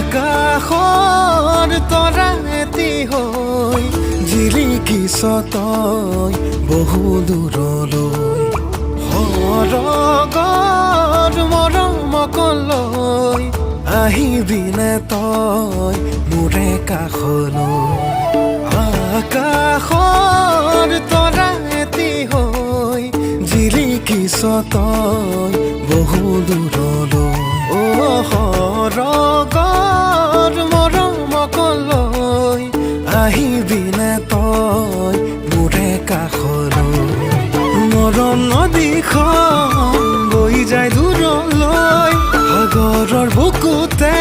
আকাশৰ তৰা এটি হৈ জিলিকিছ তই বহু দূৰলৈ সৰগৰ মৰমকলৈ আহিবিনে তই মোৰে কাষলৈ আকাশৰ তৰা এটি হৈ জিলিকিছ তই বহু দূৰলৈ সৰগৰ মৰমকলৈ আহিবিনে তই মোৰে কাষলৈ মৰম নদীখন বৈ যায় দূৰলৈ সাগৰৰ বুকুতে